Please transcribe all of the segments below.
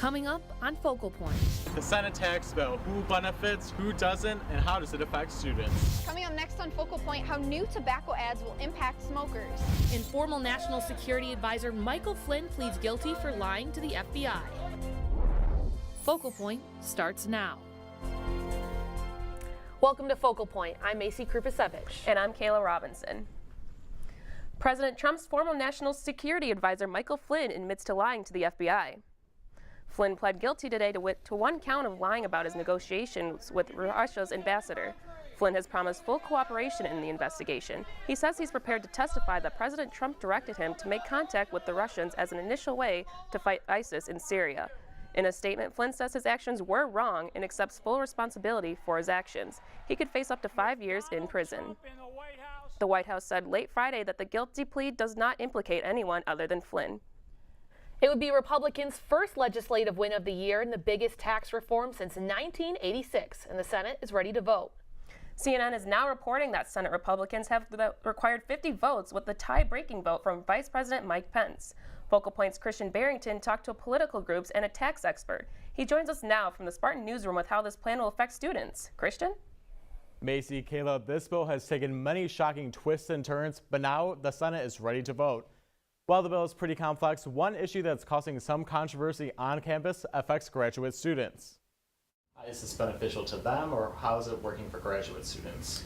Coming up on Focal Point. The Senate tax bill, who benefits, who doesn't, and how does it affect students? Coming up next on Focal Point, how new tobacco ads will impact smokers. Informal National Security Advisor Michael Flynn pleads guilty for lying to the FBI. Focal Point starts now. Welcome to Focal Point. I'm Macy Krupasevich. And I'm Kayla Robinson. President Trump's former National Security Advisor Michael Flynn admits to lying to the FBI. Flynn pled guilty today to one count of lying about his negotiations with Russia's ambassador. Flynn has promised full cooperation in the investigation. He says he's prepared to testify that President Trump directed him to make contact with the Russians as an initial way to fight ISIS in Syria. In a statement, Flynn says his actions were wrong and accepts full responsibility for his actions. He could face up to 5 years in prison. The White House said late Friday that the guilty plea does not implicate anyone other than Flynn. It would be Republicans' first legislative win of the year and the biggest tax reform since 1986, and the Senate is ready to vote. CNN is now reporting that Senate Republicans have required 50 votes with the tie-breaking vote from Vice President Mike Pence. Focal Point's Christian Barrington talked to political groups and a tax expert. He joins us now from the Spartan newsroom with how this plan will affect students. Christian? Macy, Kayla, this bill has taken many shocking twists and turns, but now the Senate is ready to vote. While the bill is pretty complex, one issue that's causing some controversy on campus affects graduate students. Is this beneficial to them, or how is it working for graduate students?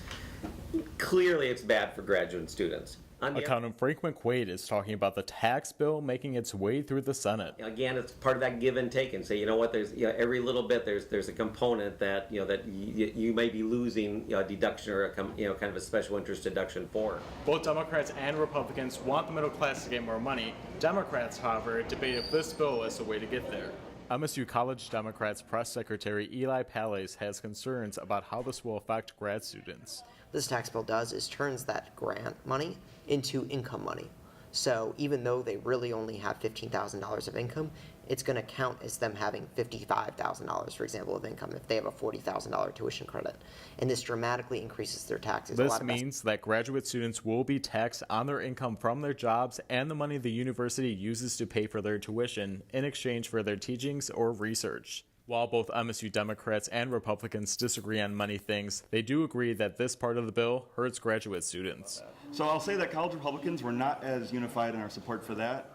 Clearly, it's bad for graduate students. Accountant Frank McQuaid is talking about the tax bill making its way through the Senate. Again, it's part of that give and take, and say, you know what? There's every little bit there's a component that you may be losing a deduction or a kind of a special interest deduction for. Both Democrats and Republicans want the middle class to get more money. Democrats, however, debate if this bill is the way to get there. MSU College Democrats Press Secretary Eli Palais has concerns about how this will affect grad students. This tax bill does is turns that grant money into income money. So even though they really only have $15,000 of income, it's going to count as them having $55,000, for example, of income if they have a $40,000 tuition credit. And this dramatically increases their taxes. This means that graduate students will be taxed on their income from their jobs and the money the university uses to pay for their tuition in exchange for their teachings or research. While both MSU Democrats and Republicans disagree on many things, they do agree that this part of the bill hurts graduate students. So I'll say that college Republicans were not as unified in our support for that.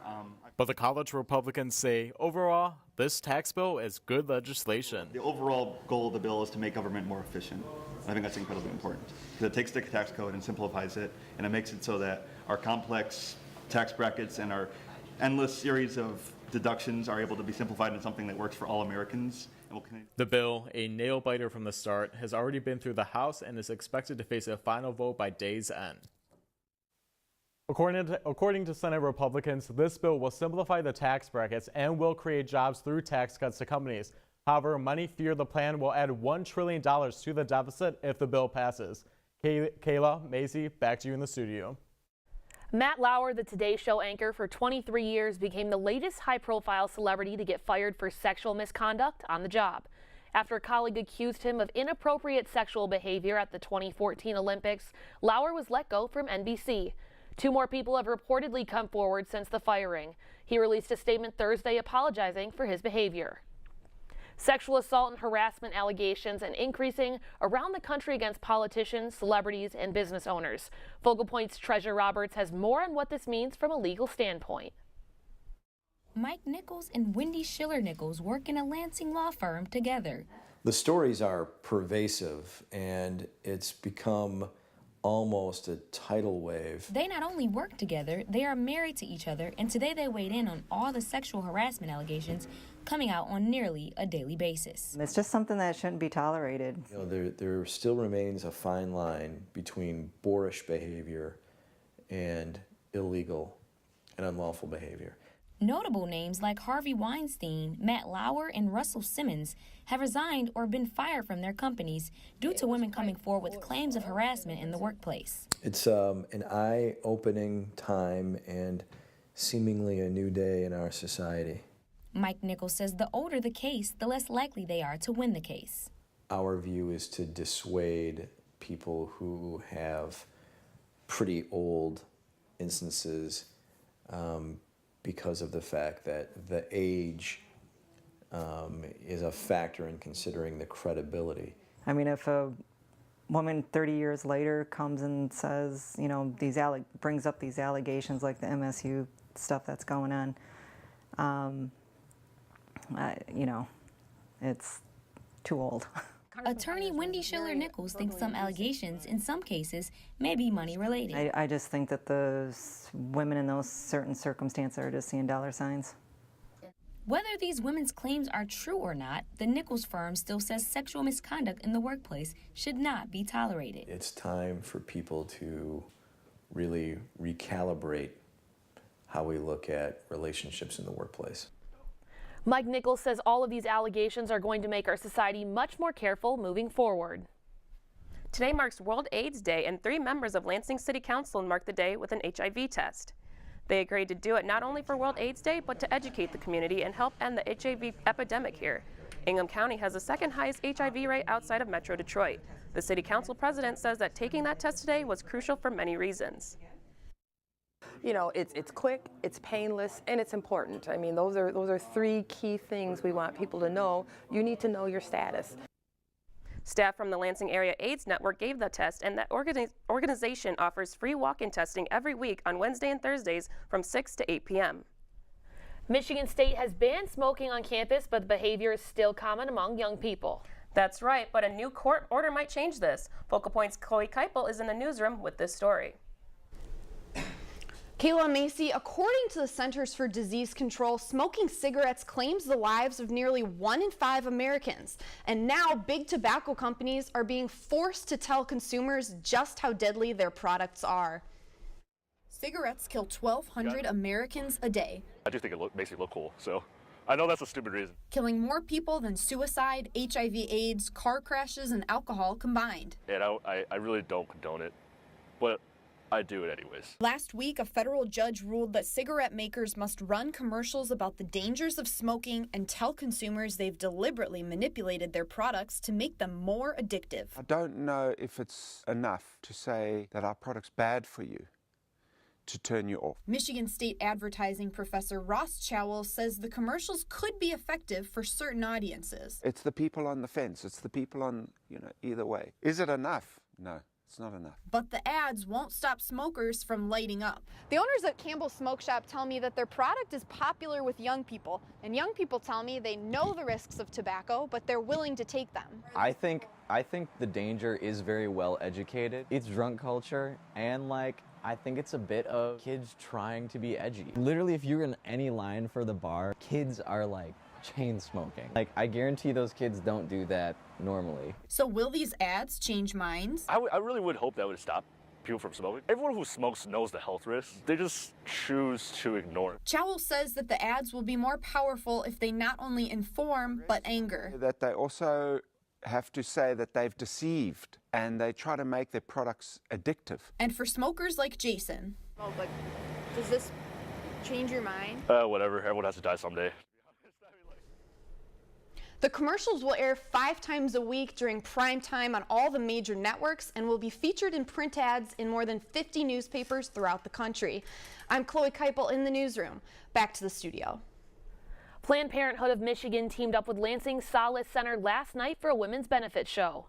But the college Republicans say, overall, this tax bill is good legislation. The overall goal of the bill is to make government more efficient. I think that's incredibly important because it takes the tax code and simplifies it, and it makes it so that our complex tax brackets and our endless series of deductions are able to be simplified into something that works for all Americans. The bill, a nail-biter from the start, has already been through the House and is expected to face a final vote by day's end. According to Senate Republicans, this bill will simplify the tax brackets and will create jobs through tax cuts to companies. However, many fear the plan will add $1 trillion to the deficit if the bill passes. Kayla, Macy, back to you in the studio. Matt Lauer, the Today Show anchor for 23 years, became the latest high-profile celebrity to get fired for sexual misconduct on the job. After a colleague accused him of inappropriate sexual behavior at the 2014 Olympics, Lauer was let go from NBC. 2 more people have reportedly come forward since the firing. He released a statement Thursday apologizing for his behavior. Sexual assault and harassment allegations are increasing around the country against politicians, celebrities, and business owners. Focal Point's Treasure Roberts has more on what this means from a legal standpoint. Mike Nichols and Wendy Schiller Nichols work in a Lansing law firm together. The stories are pervasive, and it's become almost a tidal wave. They not only work together, they are married to each other, and today they weighed in on all the sexual harassment allegations coming out on nearly a daily basis. It's just something that shouldn't be tolerated. You know, there still remains a fine line between boorish behavior and illegal and unlawful behavior. Notable names like Harvey Weinstein, Matt Lauer, and Russell Simmons have resigned or been fired from their companies due to women coming forward with claims of harassment in the workplace. It's an eye-opening time and seemingly a new day in our society. Mike Nichols says the older the case, the less likely they are to win the case. Our view is to dissuade people who have pretty old instances because of the fact that the age is a factor in considering the credibility. I mean, if a woman 30 years later comes and says, you know, brings up these allegations like the MSU stuff that's going on, you know, it's too old. Attorney Wendy Schiller-Nichols thinks some allegations, in some cases, may be money-related. I just think that the women in those certain circumstances are just seeing dollar signs. Whether these women's claims are true or not, the Nichols firm still says sexual misconduct in the workplace should not be tolerated. It's time for people to really recalibrate how we look at relationships in the workplace. Mike Nichols says all of these allegations are going to make our society much more careful moving forward. Today marks World AIDS Day, and 3 members of Lansing City Council marked the day with an HIV test. They agreed to do it not only for World AIDS Day, but to educate the community and help end the HIV epidemic here. Ingham County has the second highest HIV rate outside of Metro Detroit. The City Council president says that taking that test today was crucial for many reasons. You know, it's quick, it's painless, and it's important. I mean, those are 3 key things we want people to know. You need to know your status. Staff from the Lansing Area AIDS Network gave the test, and that organization offers free walk-in testing every week on Wednesday and Thursdays from 6 to 8 p.m. Michigan State has banned smoking on campus, but the behavior is still common among young people. That's right, but a new court order might change this. Focal Point's Chloe Keipel is in the newsroom with this story. Kayla Macy, according to the Centers for Disease Control, smoking cigarettes claims the lives of nearly 1 in 5 Americans. And now big tobacco companies are being forced to tell consumers just how deadly their products are. Cigarettes kill 1,200 Americans a day. I do think it makes me look cool, so I know that's a stupid reason. Killing more people than suicide, HIV, AIDS, car crashes, and alcohol combined. And I really don't condone it, but I do it anyways. Last week, a federal judge ruled that cigarette makers must run commercials about the dangers of smoking and tell consumers they've deliberately manipulated their products to make them more addictive. I don't know if it's enough to say that our product's bad for you to turn you off. Michigan State advertising professor Ross Chowell says the commercials could be effective for certain audiences. It's the people on the fence. It's the people on, either way. Is it enough? No. It's not enough. But the ads won't stop smokers from lighting up. The owners at Campbell's Smoke Shop tell me that their product is popular with young people, and young people tell me they know the risks of tobacco, but they're willing to take them. I think the danger is very well educated. It's drunk culture, and I think it's a bit of kids trying to be edgy. Literally, if you're in any line for the bar, kids are chain smoking. I guarantee those kids don't do that normally. So will these ads change minds? I really would hope that would stop people from smoking. Everyone who smokes knows the health risks. They just choose to ignore it. Chowell says that the ads will be more powerful if they not only inform, but anger. That they also have to say that they've deceived and they try to make their products addictive. And for smokers like Jason. Oh, but does this change your mind? Whatever. Everyone has to die someday. The commercials will air 5 times a week during prime time on all the major networks and will be featured in print ads in more than 50 newspapers throughout the country. I'm Chloe Keipel in the newsroom. Back to the studio. Planned Parenthood of Michigan teamed up with Lansing Solace Center last night for a women's benefit show.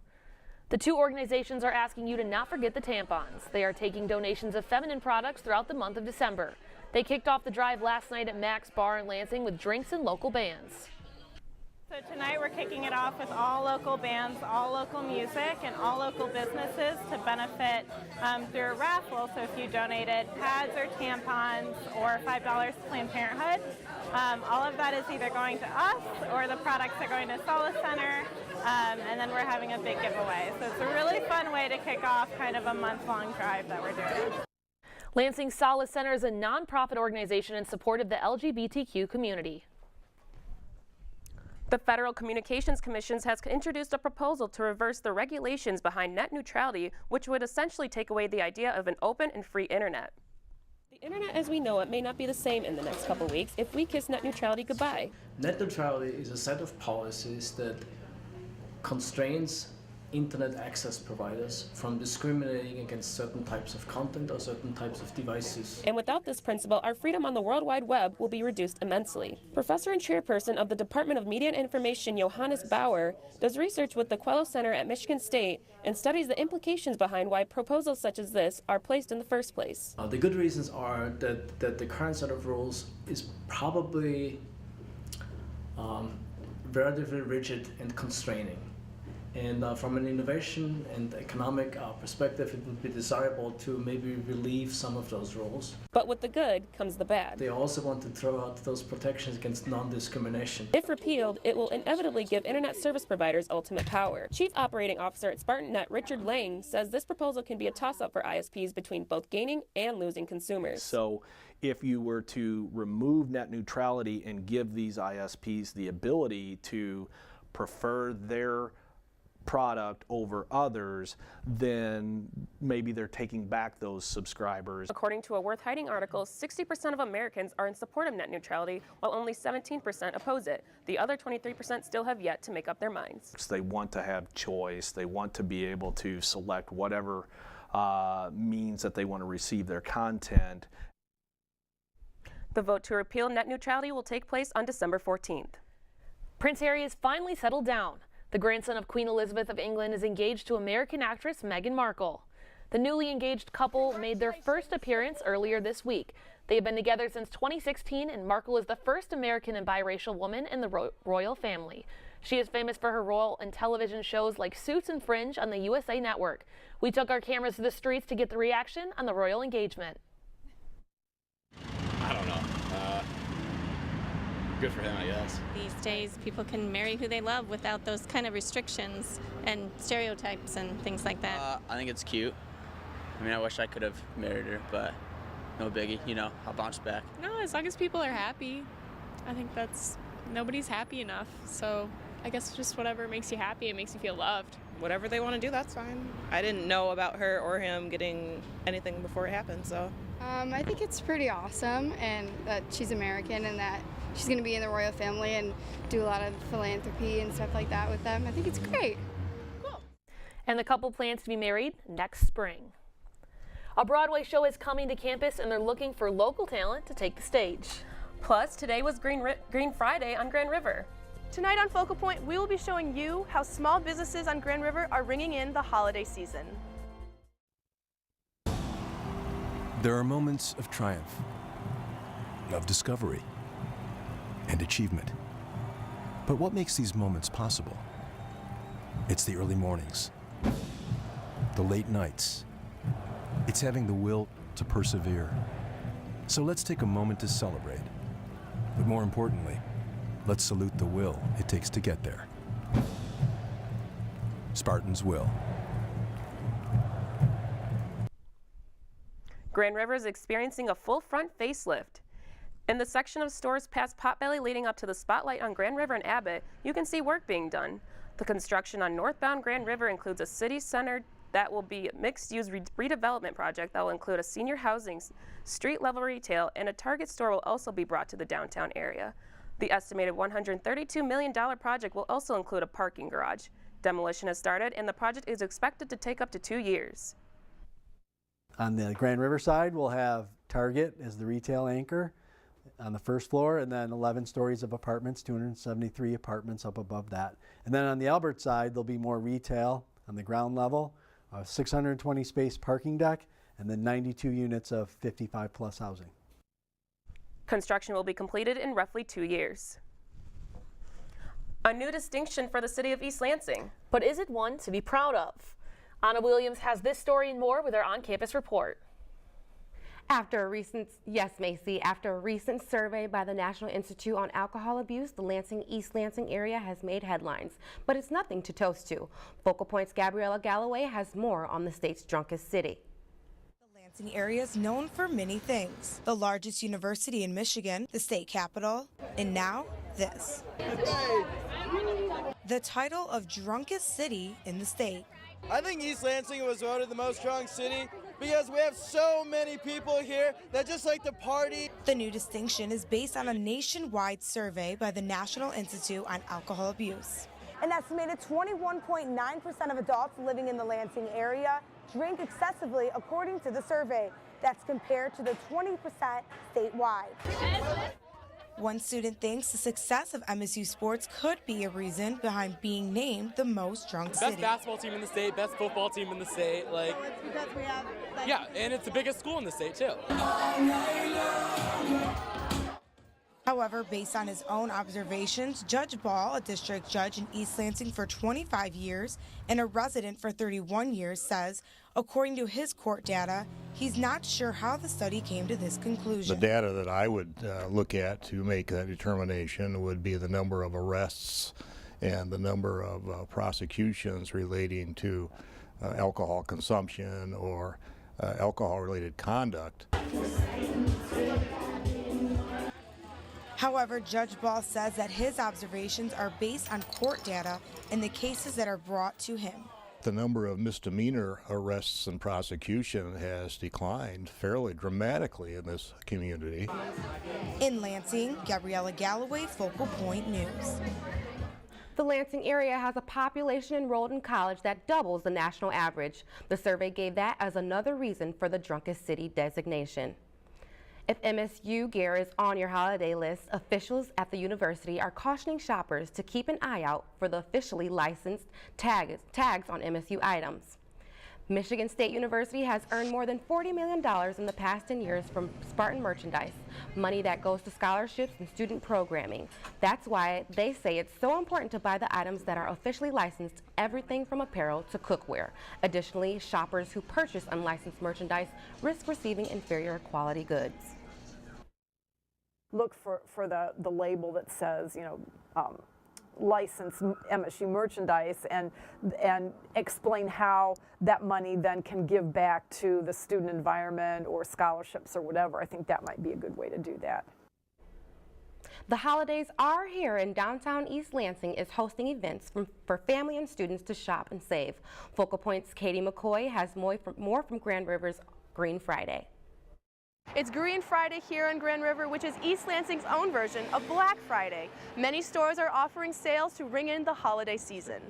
The 2 organizations are asking you to not forget the tampons. They are taking donations of feminine products throughout the month of December. They kicked off the drive last night at Mac's Bar in Lansing with drinks and local bands. So tonight we're kicking it off with all local bands, all local music, and all local businesses to benefit through a raffle. So if you donated pads or tampons or $5 to Planned Parenthood, all of that is either going to us or the products are going to Solace Center, and then we're having a big giveaway. So it's a really fun way to kick off kind of a month-long drive that we're doing. Lansing Solace Center is a nonprofit organization in support of the LGBTQ community. The Federal Communications Commission has introduced a proposal to reverse the regulations behind net neutrality, which would essentially take away the idea of an open and free internet. The internet as we know it may not be the same in the next couple weeks if we kiss net neutrality goodbye. Net neutrality is a set of policies that constrains internet access providers from discriminating against certain types of content or certain types of devices. And without this principle, our freedom on the World Wide Web will be reduced immensely. Professor and chairperson of the Department of Media and Information, Johannes Bauer, does research with the Quello Center at Michigan State and studies the implications behind why proposals such as this are placed in the first place. The good reasons are that the current set of rules is probably relatively rigid and constraining. And from an innovation and economic perspective, it would be desirable to maybe relieve some of those rules. But with the good comes the bad. They also want to throw out those protections against non-discrimination. If repealed, it will inevitably give internet service providers ultimate power. Chief Operating Officer at SpartanNet, Richard Lang, says this proposal can be a toss-up for ISPs between both gaining and losing consumers. So if you were to remove net neutrality and give these ISPs the ability to prefer their product over others, then maybe they're taking back those subscribers. According to a Worth Hiding article, 60% of Americans are in support of net neutrality, while only 17% oppose it. The other 23% still have yet to make up their minds. They want to have choice. They want to be able to select whatever means that they want to receive their content. The vote to repeal net neutrality will take place on December 14th. Prince Harry has finally settled down. The grandson of Queen Elizabeth of England is engaged to American actress Meghan Markle. The newly engaged couple made their first appearance earlier this week. They have been together since 2016, and Markle is the first American and biracial woman in the royal family. She is famous for her role in television shows like Suits and Fringe on the USA Network. We took our cameras to the streets to get the reaction on the royal engagement. I don't know. Good for him, I guess. These days, people can marry who they love without those kind of restrictions and stereotypes and things like that. I think it's cute. I mean, I wish I could have married her, but no biggie. You know, I'll bounce back. No, as long as people are happy. I think nobody's happy enough. So I guess just whatever makes you happy, it makes you feel loved. Whatever they want to do, that's fine. I didn't know about her or him getting anything before it happened, so. I think it's pretty awesome, and that she's American and that she's going to be in the royal family and do a lot of philanthropy and stuff like that with them. I think it's great. Cool. And the couple plans to be married next spring. A Broadway show is coming to campus, and they're looking for local talent to take the stage. Plus, today was Green Friday on Grand River. Tonight on Focal Point, we will be showing you how small businesses on Grand River are ringing in the holiday season. There are moments of triumph, of discovery, and achievement. But what makes these moments possible? It's the early mornings, the late nights. It's having the will to persevere. So let's take a moment to celebrate. But more importantly, let's salute the will it takes to get there. Spartan's will. Grand River is experiencing a full front facelift. In the section of stores past Potbelly leading up to the Spotlight on Grand River and Abbott, you can see work being done. The construction on northbound Grand River includes a city center that will be a mixed-use redevelopment project that will include a senior housing, street-level retail, and a Target store will also be brought to the downtown area. The estimated $132 million project will also include a parking garage. Demolition has started, and the project is expected to take up to 2 years. On the Grand River side, we'll have Target as the retail anchor on the first floor, and then 11 stories of apartments, 273 apartments up above that. And then on the Albert side, there'll be more retail on the ground level, a 620 space parking deck, and then 92 units of 55 plus housing. Construction will be completed in roughly 2 years. A new distinction for the city of East Lansing. But is it one to be proud of? Anna Williams has this story and more with our on-campus report. After a recent survey by the National Institute on Alcohol Abuse, the East Lansing area has made headlines, but it's nothing to toast to. Focal Point's Gabriella Galloway has more on the state's drunkest city. The Lansing area is known for many things. The largest university in Michigan, the state capital, and now this. The title of drunkest city in the state. I think East Lansing was voted the most drunk city because we have so many people here that just like to party. The new distinction is based on a nationwide survey by the National Institute on Alcohol Abuse. An estimated 21.9% of adults living in the Lansing area drink excessively, according to the survey. That's compared to the 20% statewide. One student thinks the success of MSU sports could be a reason behind being named the most drunk city. Best basketball team in the state, best football team in the state. Like, it's because we have, yeah, and it's the biggest school in the state too. However, based on his own observations, Judge Ball, a district judge in East Lansing for 25 years and a resident for 31 years, says, according to his court data, he's not sure how the study came to this conclusion. The data that I would look at to make that determination would be the number of arrests and the number of prosecutions relating to alcohol consumption or alcohol-related conduct. However, Judge Ball says that his observations are based on court data and the cases that are brought to him. The number of misdemeanor arrests and prosecution has declined fairly dramatically in this community. In Lansing, Gabriella Galloway, Focal Point News. The Lansing area has a population enrolled in college that doubles the national average. The survey gave that as another reason for the drunkest city designation. If MSU gear is on your holiday list, officials at the university are cautioning shoppers to keep an eye out for the officially licensed tags on MSU items. Michigan State University has earned more than $40 million in the past 10 years from Spartan merchandise, money that goes to scholarships and student programming. That's why they say it's so important to buy the items that are officially licensed, everything from apparel to cookware. Additionally, shoppers who purchase unlicensed merchandise risk receiving inferior quality goods. Look for the label that says, licensed MSU merchandise and explain how that money then can give back to the student environment or scholarships or whatever. I think that might be a good way to do that. The holidays are here, and downtown East Lansing is hosting events for family and students to shop and save. Focal Point's Katie McCoy has more from Grand River's Green Friday. It's Green Friday here in Grand River, which is East Lansing's own version of Black Friday. Many stores are offering sales to ring in the holiday season.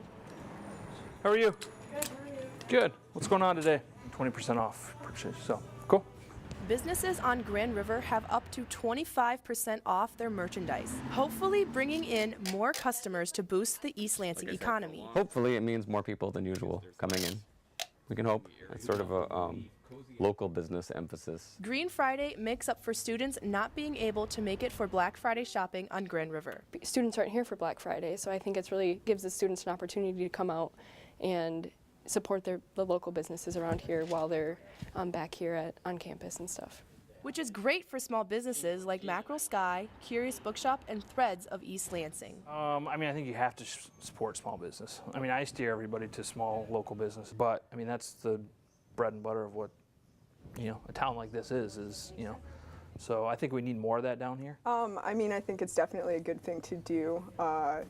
How are you? Good. How are you? Good. What's going on today? 20% off purchase. So cool. Businesses on Grand River have up to 25% off their merchandise, hopefully bringing in more customers to boost the East Lansing economy. Hopefully it means more people than usual coming in. We can hope. It's sort of a local business emphasis. Green Friday makes up for students not being able to make it for Black Friday shopping on Grand River. Students aren't here for Black Friday, so I think it's really gives the students an opportunity to come out and support the local businesses around here while they're back here on campus and stuff. Which is great for small businesses like Mackerel Sky, Curious Bookshop, and Threads of East Lansing. I think you have to support small business. I steer everybody to small local business, but that's the bread and butter of what a town like this is. So I think we need more of that down here. I think it's definitely a good thing to do,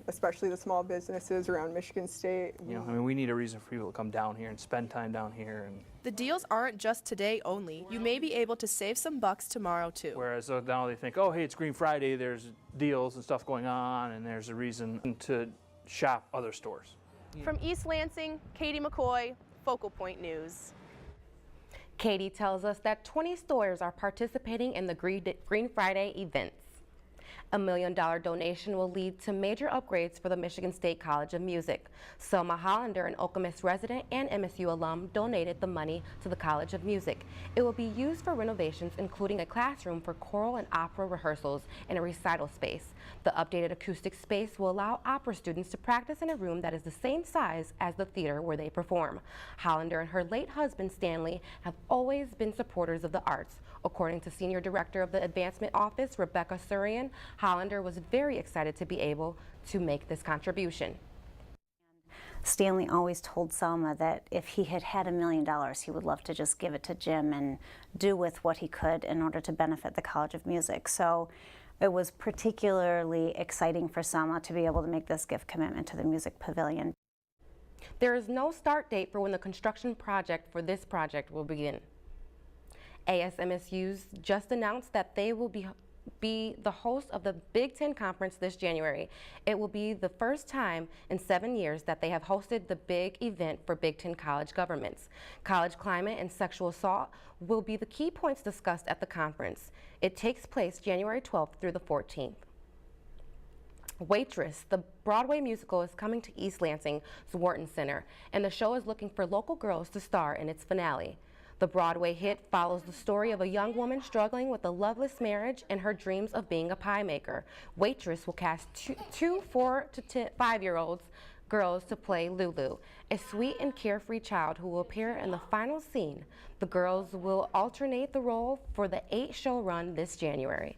especially the small businesses around Michigan State. We need a reason for people to come down here and spend time down here. And the deals aren't just today only. You may be able to save some bucks tomorrow too. Whereas now they think, oh, hey, it's Green Friday, there's deals and stuff going on, and there's a reason to shop other stores. From East Lansing, Katie McCoy, Focal Point News. Katie tells us that 20 stores are participating in the Green Friday events. A $1 million donation will lead to major upgrades for the Michigan State College of Music. Selma Hollander, an Okemos resident and MSU alum, donated the money to the College of Music. It will be used for renovations, including a classroom for choral and opera rehearsals and a recital space. The updated acoustic space will allow opera students to practice in a room that is the same size as the theater where they perform. Hollander and her late husband, Stanley, have always been supporters of the arts. According to Senior Director of the Advancement Office, Rebecca Surian, Hollander was very excited to be able to make this contribution. Stanley always told Selma that if he had $1 million, he would love to just give it to Jim and do with what he could in order to benefit the College of Music. So it was particularly exciting for Selma to be able to make this gift commitment to the Music Pavilion. There is no start date for when the construction project for this project will begin. ASMSU's just announced that they will be be the host of the Big Ten Conference this January. It will be the first time in 7 years that they have hosted the big event for Big Ten college governments. College climate and sexual assault will be the key points discussed at the conference. It takes place January 12th through the 14th. Waitress, the Broadway musical, is coming to East Lansing's Wharton Center, and the show is looking for local girls to star in its finale. The Broadway hit follows the story of a young woman struggling with a loveless marriage and her dreams of being a pie maker. Waitress will cast two 4 to 5-year-old girls to play Lulu, a sweet and carefree child who will appear in the final scene. The girls will alternate the role for the 8-show run this January.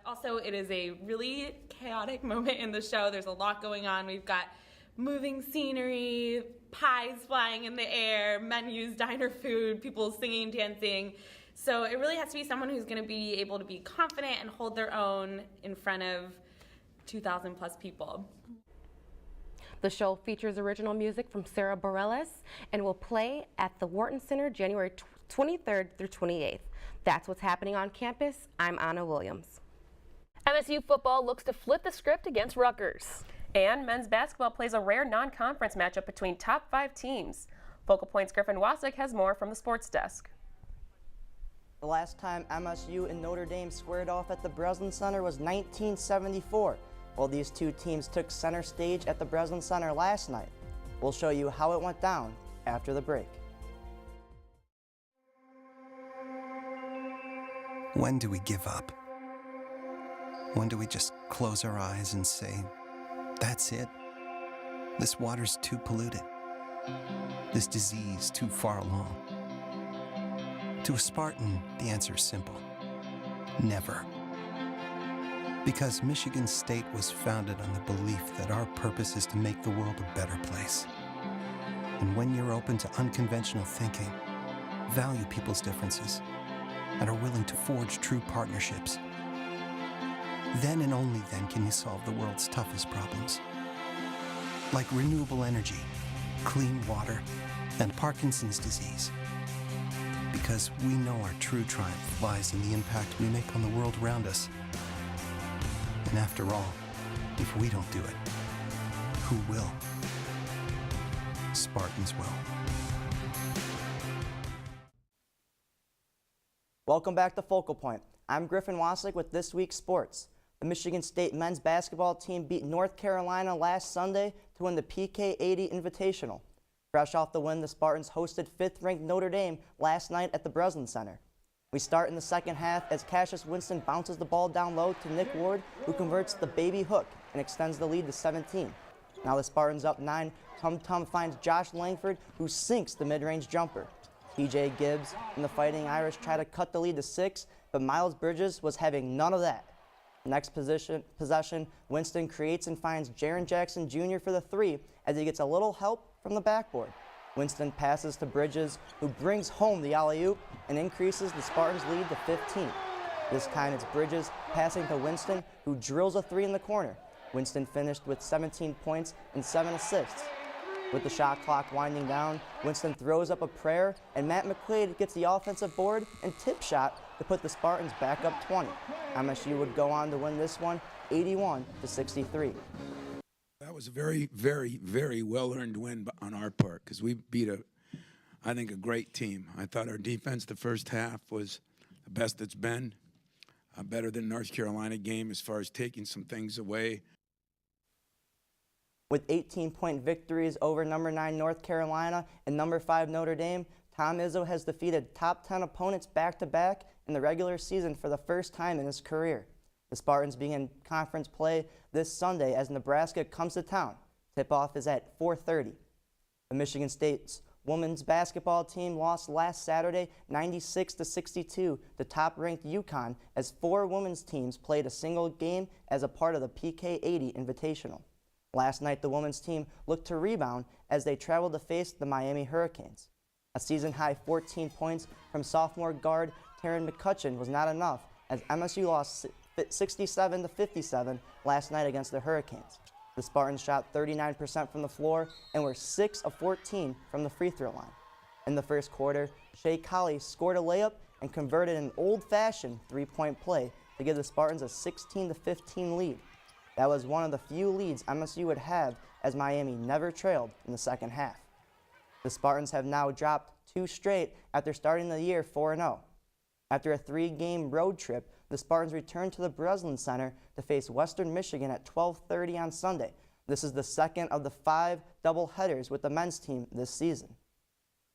Also, it is a really chaotic moment in the show. There's a lot going on. We've got moving scenery, pies flying in the air, menus, diner food, people singing, dancing. So it really has to be someone who's going to be able to be confident and hold their own in front of 2,000 plus people. The show features original music from Sarah Bareilles and will play at the Wharton Center January 23rd through 28th. That's what's happening on campus. I'm Anna Williams. MSU football looks to flip the script against Rutgers. And men's basketball plays a rare non-conference matchup between top 5 teams. Focal Point's Griffin Wasik has more from the sports desk. The last time MSU and Notre Dame squared off at the Breslin Center was 1974. Well, these two teams took center stage at the Breslin Center last night. We'll show you how it went down after the break. When do we give up? When do we just close our eyes and say, that's it? This water's too polluted. This disease too far along. To a Spartan, the answer is simple. Never. Because Michigan State was founded on the belief that our purpose is to make the world a better place. And when you're open to unconventional thinking, value people's differences, and are willing to forge true partnerships, then and only then can you solve the world's toughest problems. Like renewable energy, clean water, and Parkinson's disease. Because we know our true triumph lies in the impact we make on the world around us. And after all, if we don't do it, who will? Spartans will. Welcome back to Focal Point. I'm Griffin Wasik with this week's sports. The Michigan State men's basketball team beat North Carolina last Sunday to win the PK 80 Invitational. Fresh off the win, the Spartans hosted 5th-ranked Notre Dame last night at the Breslin Center. We start in the second half as Cassius Winston bounces the ball down low to Nick Ward, who converts the baby hook and extends the lead to 17. Now the Spartans up 9. Tum Tum finds Josh Langford, who sinks the mid-range jumper. TJ Gibbs and the Fighting Irish try to cut the lead to 6, but Miles Bridges was having none of that. Next possession, Winston creates and finds Jaren Jackson Jr. for the 3 as he gets a little help from the backboard. Winston passes to Bridges, who brings home the alley-oop and increases the Spartans' lead to 15. This time it's Bridges passing to Winston, who drills a 3 in the corner. Winston finished with 17 points and 7 assists. With the shot clock winding down, Winston throws up a prayer, and Matt McQuaid gets the offensive board and tip shot to put the Spartans back up 20. MSU would go on to win this one 81-63. That was a very, very, very well-earned win on our part because we beat I think, a great team. I thought our defense the first half was the best it's been, better than North Carolina game as far as taking some things away. With 18-point victories over number 9 North Carolina and number 5 Notre Dame, Tom Izzo has defeated top 10 opponents back-to-back in the regular season for the first time in his career. The Spartans begin conference play this Sunday as Nebraska comes to town. Tip-off is at 4:30. The Michigan State's women's basketball team lost last Saturday 96-62 to top-ranked UConn as 4 women's teams played a single game as a part of the PK 80 Invitational. Last night, the women's team looked to rebound as they traveled to face the Miami Hurricanes. A season-high 14 points from sophomore guard Taryn McCutcheon was not enough as MSU lost 67-57 last night against the Hurricanes. The Spartans shot 39% from the floor and were 6 of 14 from the free throw line. In the first quarter, Shea Colley scored a layup and converted an old-fashioned 3-point play to give the Spartans a 16-15 lead. That was one of the few leads MSU would have, as Miami never trailed in the second half. The Spartans have now dropped 2 straight after starting the year 4-0. After a 3-game road trip, the Spartans returned to the Breslin Center to face Western Michigan at 12:30 on Sunday. This is the second of the 5 doubleheaders with the men's team this season.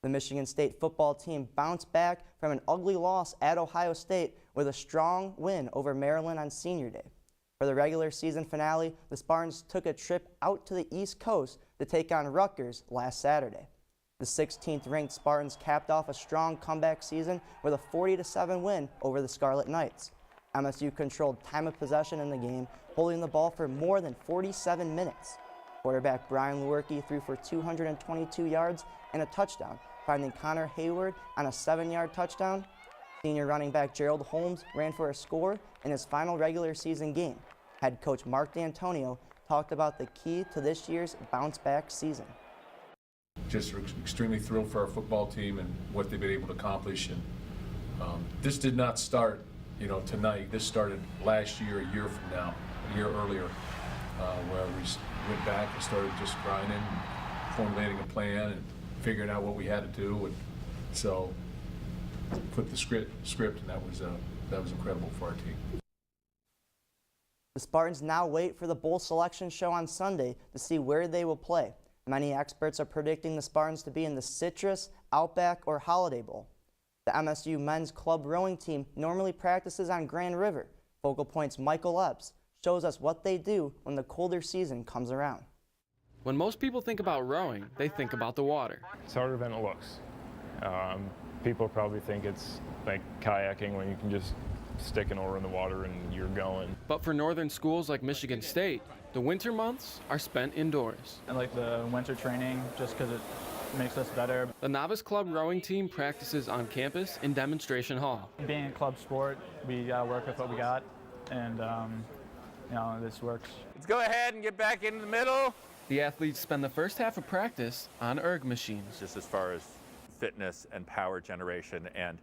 The Michigan State football team bounced back from an ugly loss at Ohio State with a strong win over Maryland on Senior Day. For the regular season finale, the Spartans took a trip out to the East Coast to take on Rutgers last Saturday. The 16th-ranked Spartans capped off a strong comeback season with a 40-7 win over the Scarlet Knights. MSU controlled time of possession in the game, holding the ball for more than 47 minutes. Quarterback Brian Lewerke threw for 222 yards and a touchdown, finding Connor Hayward on a 7-yard touchdown. Senior running back Gerald Holmes ran for a score in his final regular season game. Head coach Mark D'Antonio talked about the key to this year's bounce-back season. Just extremely thrilled for our football team and what they've been able to accomplish. And this did not start, tonight. This started last year, a year from now, a year earlier, where we went back and started just grinding, and formulating a plan, and figuring out what we had to do. And so, put the script, and that was incredible for our team. The Spartans now wait for the bowl selection show on Sunday to see where they will play. Many experts are predicting the Spartans to be in the Citrus, Outback, or Holiday Bowl. The MSU men's club rowing team normally practices on Grand River. Focal Point's Michael Epps shows us what they do when the colder season comes around. When most people think about rowing, they think about the water. It's harder than it looks. People probably think it's like kayaking when you can just stick an oar in the water and you're going. But for northern schools like Michigan State, the winter months are spent indoors. I like the winter training just because it makes us better. The Novice Club rowing team practices on campus in Demonstration Hall. Being a club sport, we work with what we got, and this works. Let's go ahead and get back into the middle. The athletes spend the first half of practice on erg machines. Just as far as fitness and power generation and,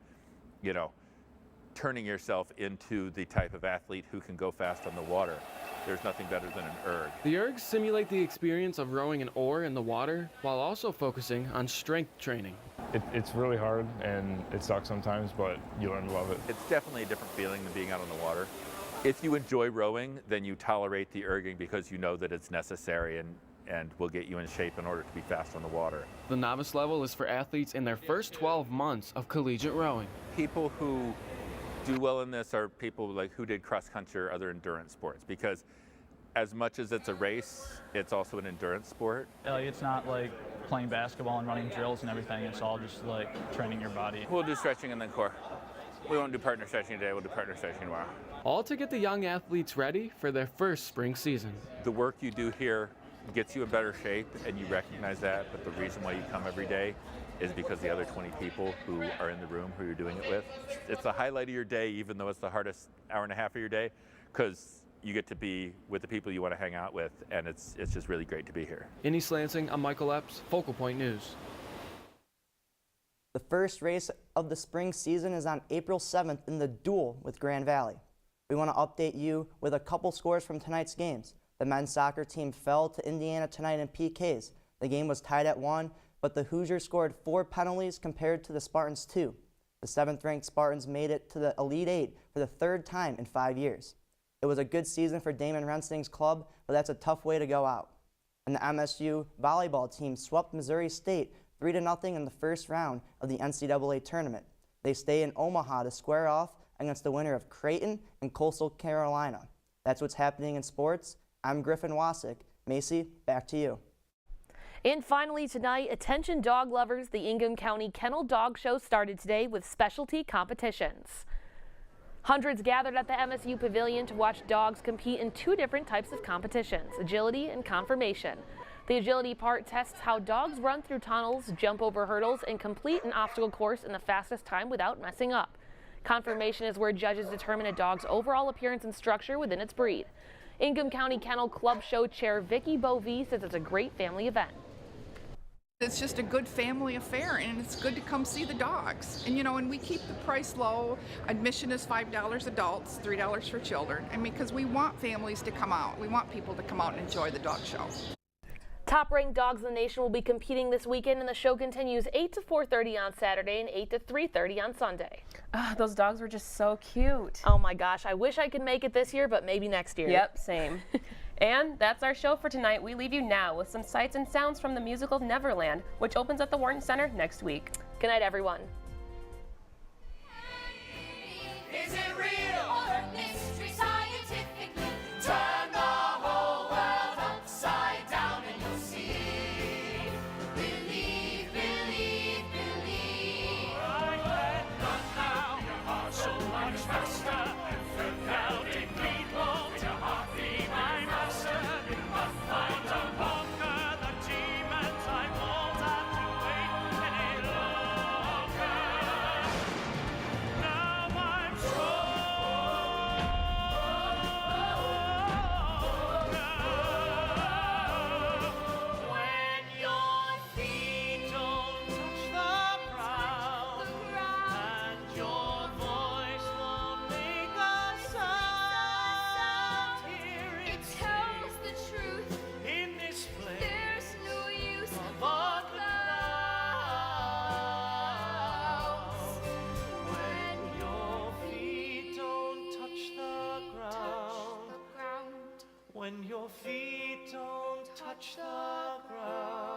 turning yourself into the type of athlete who can go fast on the water. There's nothing better than an erg. The ergs simulate the experience of rowing an oar in the water while also focusing on strength training. It's really hard and it sucks sometimes, but you learn to love it. It's definitely a different feeling than being out on the water. If you enjoy rowing, then you tolerate the erging because you know that it's necessary and will get you in shape in order to be fast on the water. The novice level is for athletes in their first 12 months of collegiate rowing. People who do well in this are people like who did cross country or other endurance sports, because as much as it's a race, it's also an endurance sport. It's not like playing basketball and running drills and everything. It's all just like training your body. We'll do stretching and then core. We won't do partner stretching today, we'll do partner stretching tomorrow. All to get the young athletes ready for their first spring season. The work you do here gets you in better shape, and you recognize that, but the reason why you come every day is because the other 20 people who are in the room who you're doing it with. It's the highlight of your day, even though it's the hardest hour and a half of your day, because you get to be with the people you want to hang out with, and it's just really great to be here. In East Lansing, I'm Michael Epps, Focal Point News. The first race of the spring season is on April 7th in the duel with Grand Valley. We want to update you with a couple scores from tonight's games. The men's soccer team fell to Indiana tonight in PKs. The game was tied at 1, but the Hoosiers scored 4 penalties compared to the Spartans 2. The 7th-ranked Spartans made it to the Elite 8 for the 3rd time in 5 years. It was a good season for Damon Rensing's club, but that's a tough way to go out. And the MSU volleyball team swept Missouri State 3-0 in the first round of the NCAA tournament. They stay in Omaha to square off against the winner of Creighton and Coastal Carolina. That's what's happening in sports. I'm Griffin Wasick. Macy, back to you. And finally tonight, attention dog lovers, the Ingham County Kennel Dog Show started today with specialty competitions. Hundreds gathered at the MSU Pavilion to watch dogs compete in 2 different types of competitions, agility and conformation. The agility part tests how dogs run through tunnels, jump over hurdles, and complete an obstacle course in the fastest time without messing up. Conformation is where judges determine a dog's overall appearance and structure within its breed. Ingham County Kennel Club Show Chair Vicki Bovee says it's a great family event. It's just a good family affair, and it's good to come see the dogs. And and we keep the price low. Admission is $5 adults, $3 for children. I mean, because we want families to come out. We want people to come out and enjoy the dog show. Top-ranked dogs in the nation will be competing this weekend, and the show continues 8 to 4:30 on Saturday and 8 to 3:30 on Sunday. Those dogs were just so cute. Oh my gosh, I wish I could make it this year, but maybe next year. Yep, same. And that's our show for tonight. We leave you now with some sights and sounds from the musical Neverland, which opens at the Wharton Center next week. Good night, everyone. Is it real or a mystery scientifically? Turn the whole world upside down and you'll see. Believe, believe, believe. Right then, not now. Your heart so much faster. Without it, beat won't your heart be my master. You must find a conquer the demons. I won't have to wait any longer. Now I'm when your feet don't touch the ground, and your voice won't make a sound. Hear it tells the truth in this place. There's no use above the clouds. When your feet don't touch the ground. When your feet don't touch the ground.